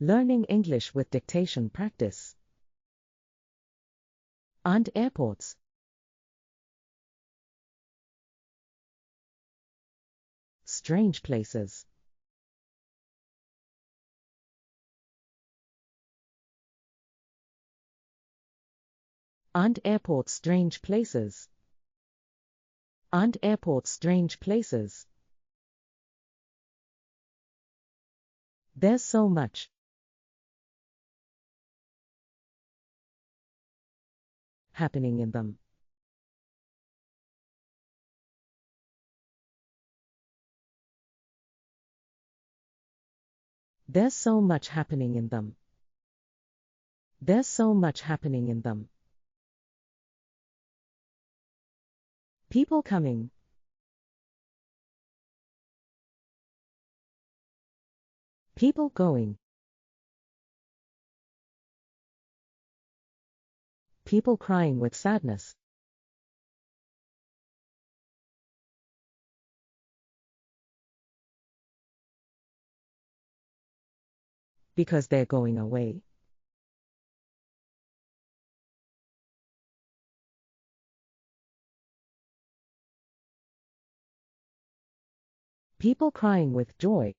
Learning English with dictation practice. Aren't airports? Strange places. Aren't airports strange places? Aren't airports strange places? There's so much happening in them. There's so much happening in them. There's so much happening in them. People coming. People going. People crying with sadness. Because they're going away. People crying with joy.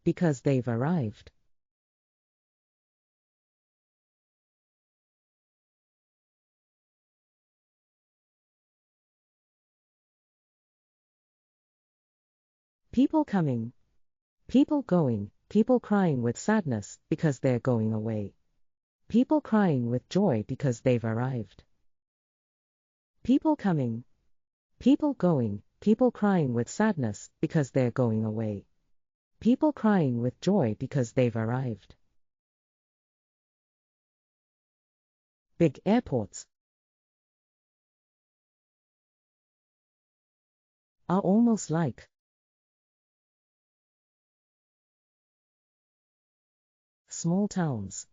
Because they've arrived. People coming. People going. People crying with sadness because they're going away. People crying with joy because they've arrived. People coming. People going. People crying with sadness because they're going away. People crying with joy because they've arrived. Big airports are almost like small towns.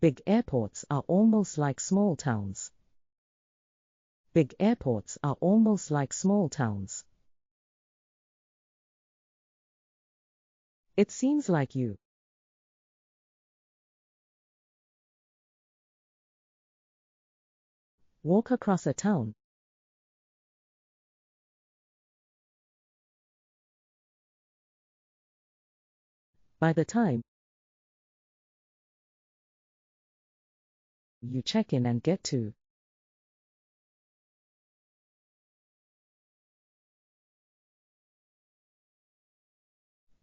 Big airports are almost like small towns. Big airports are almost like small towns. It seems like you walk across a town by the time you check in and get to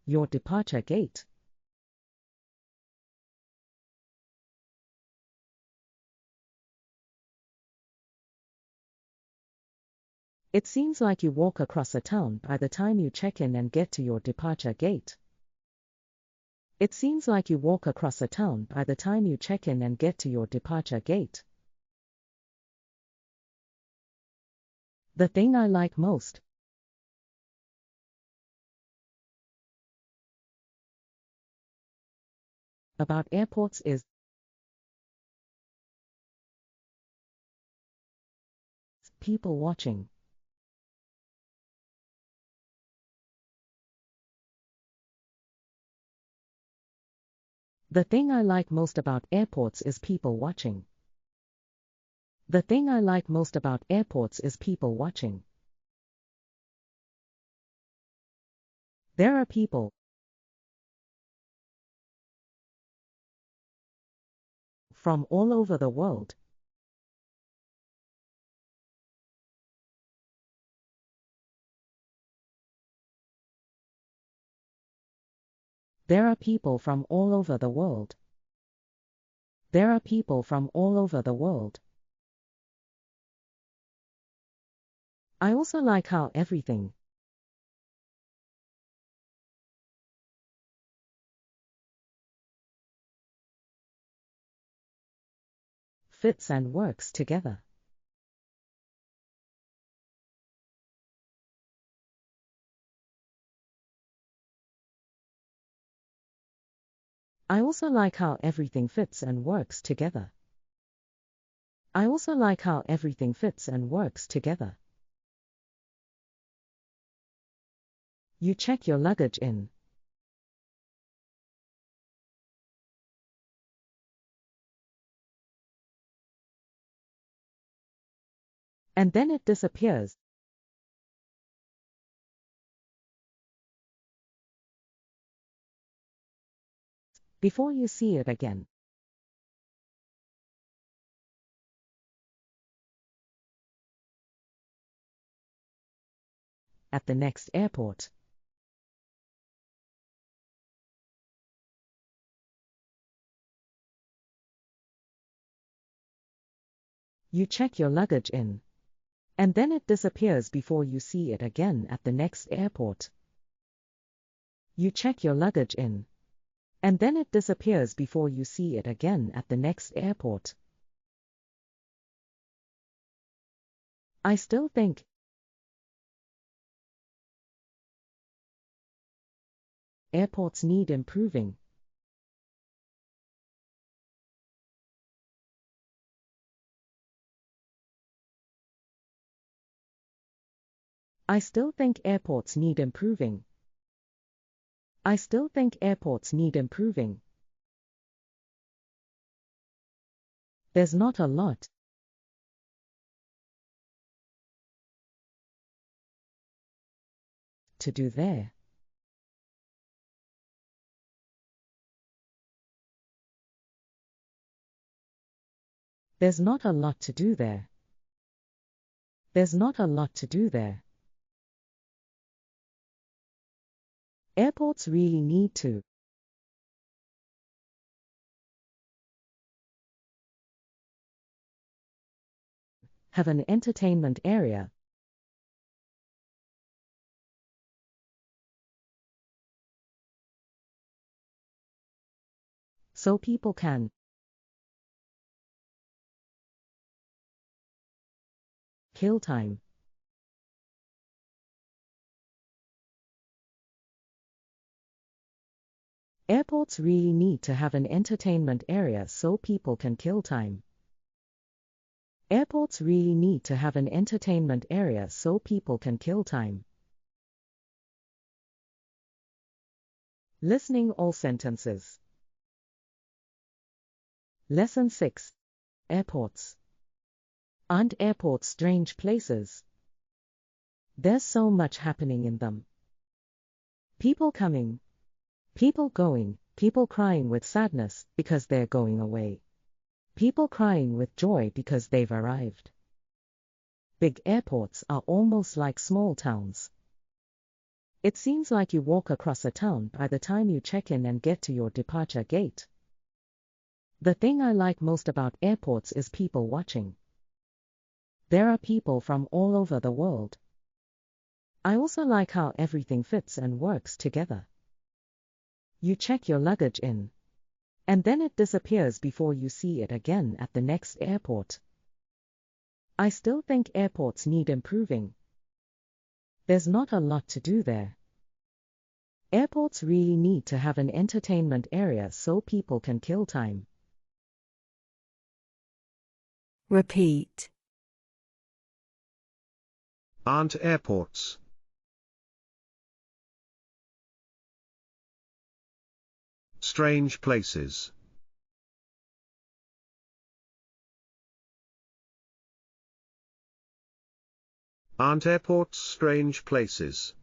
your departure gate. It seems like you walk across a town by the time you check in and get to your departure gate. It seems like you walk across a town by the time you check in and get to your departure gate. The thing I like most about airports is people watching. The thing I like most about airports is people watching. The thing I like most about airports is people watching. There are people from all over the world. There are people from all over the world. There are people from all over the world. I also like how everything fits and works together. I also like how everything fits and works together. I also like how everything fits and works together. You check your luggage in. And then it disappears. Before you see it again. At the next airport. You check your luggage in. And then it disappears before you see it again at the next airport. You check your luggage in. And then it disappears before you see it again at the next airport. I still think. Airports need improving. I still think airports need improving. I still think airports need improving. There's not a lot to do there. There's not a lot to do there. There's not a lot to do there. Airports really need to have an entertainment area so people can kill time. Airports really need to have an entertainment area so people can kill time. Airports really need to have an entertainment area so people can kill time. Listening all sentences. Lesson 6. Airports. Aren't airports strange places? There's so much happening in them. People coming. People going, people crying with sadness because they're going away. People crying with joy because they've arrived. Big airports are almost like small towns. It seems like you walk across a town by the time you check in and get to your departure gate. The thing I like most about airports is people watching. There are people from all over the world. I also like how everything fits and works together. You check your luggage in. And then it disappears before you see it again at the next airport. I still think airports need improving. There's not a lot to do there. Airports really need to have an entertainment area so people can kill time. Repeat. Aren't airports strange places? Aren't airports strange places?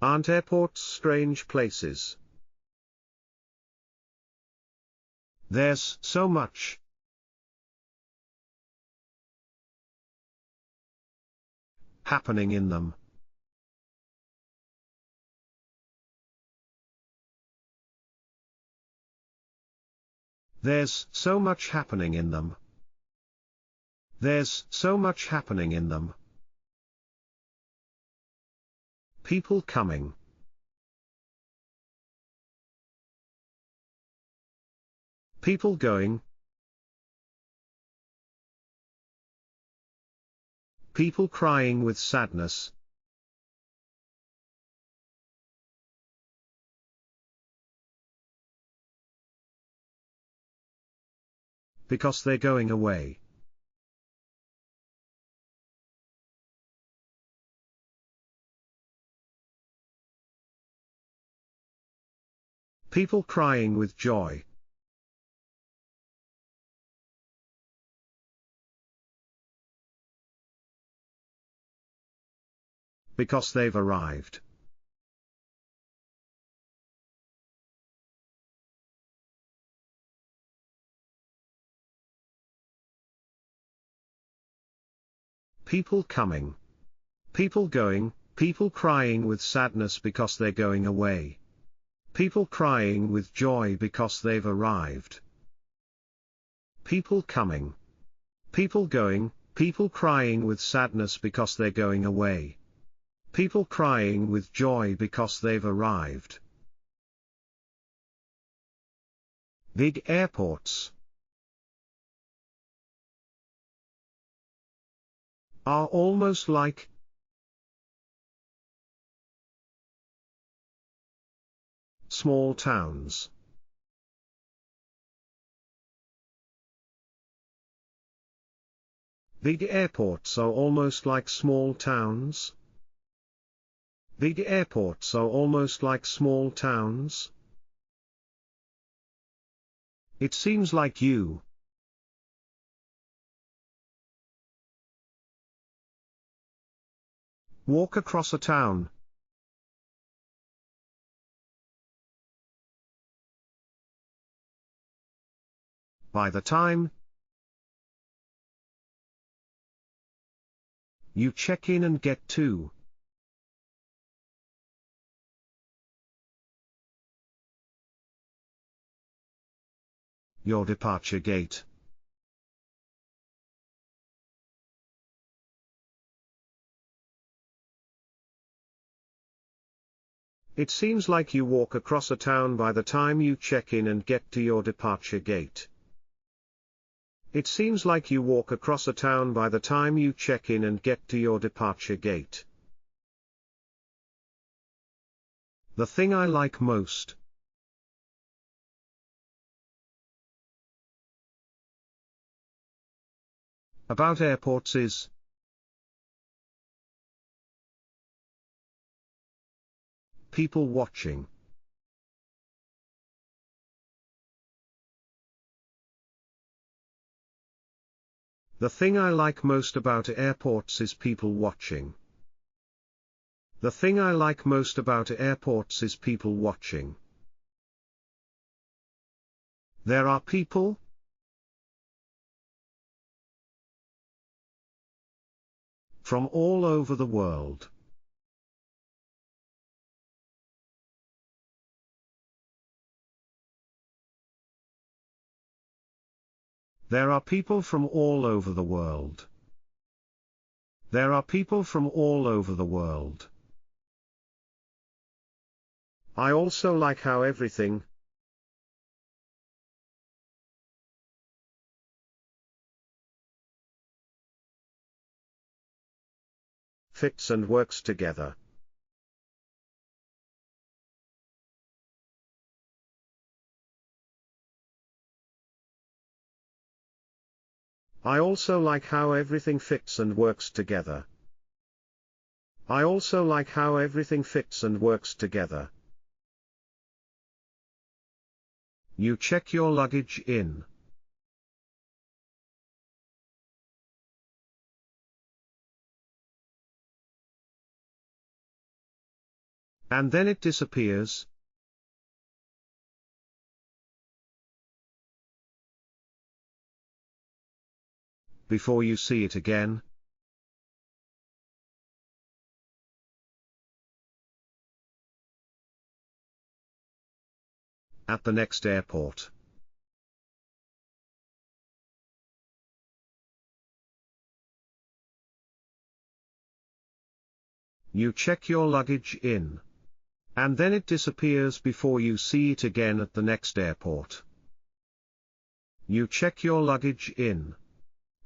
Aren't airports strange places? There's so much happening in them. There's so much happening in them. There's so much happening in them. People coming. People going. People crying with sadness. because they're going away. People crying with joy. Because they've arrived. People coming. People going, people crying with sadness because they're going away. People crying with joy because they've arrived. People coming. People going, people crying with sadness because they're going away. People crying with joy because they've arrived. Big airports are almost like small towns. Big airports are almost like small towns. Big airports are almost like small towns. It seems like you walk across a town by the time you check in and get to your departure gate. It seems like you walk across a town by the time you check in and get to your departure gate. It seems like you walk across a town by the time you check in and get to your departure gate. The thing I like most about airports is people watching. The thing I like most about airports is people watching. The thing I like most about airports is people watching. There are people from all over the world. There are people from all over the world. There are people from all over the world. I also like how everything fits and works together. I also like how everything fits and works together. I also like how everything fits and works together. You check your luggage in. And then it disappears. Before you see it again. At the next airport. You check your luggage in. And then it disappears before you see it again at the next airport. You check your luggage in.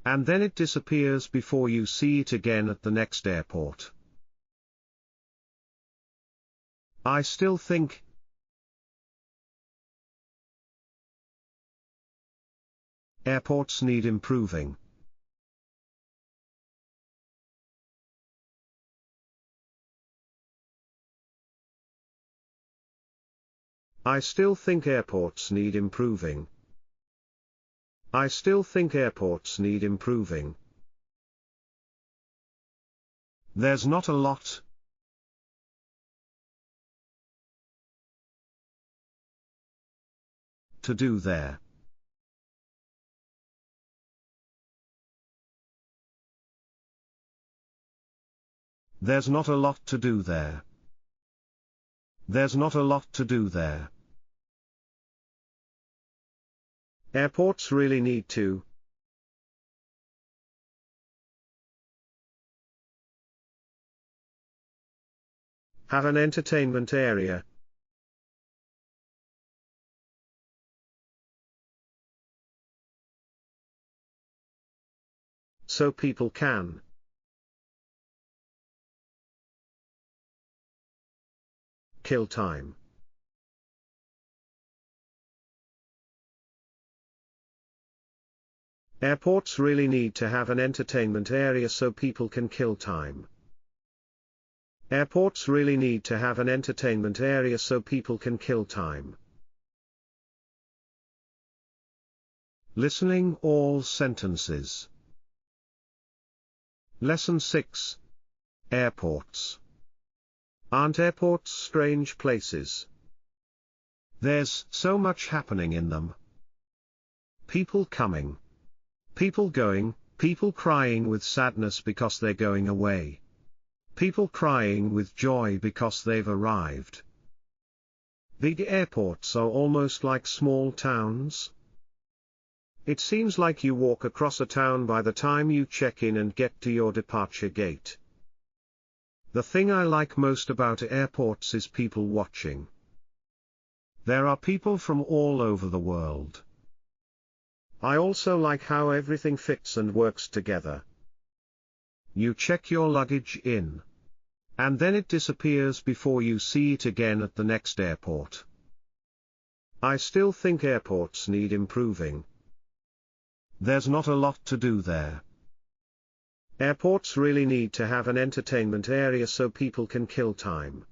And then it disappears before you see it again at the next airport. I still think, . Airports need improving. I still think airports need improving. I still think airports need improving. There's not a lot to do there. There's not a lot to do there. There's not a lot to do there. Airports really need to have an entertainment area so people can kill time. Airports really need to have an entertainment area so people can kill time. Airports really need to have an entertainment area so people can kill time. Listening all sentences. Lesson 6. Airports. Aren't airports strange places? There's so much happening in them. People coming. People going, people crying with sadness because they're going away. People crying with joy because they've arrived. Big airports are almost like small towns. It seems like you walk across a town by the time you check in and get to your departure gate. The thing I like most about airports is people watching. There are people from all over the world. I also like how everything fits and works together. You check your luggage in. And then it disappears before you see it again at the next airport. I still think airports need improving. There's not a lot to do there. Airports really need to have an entertainment area so people can kill time.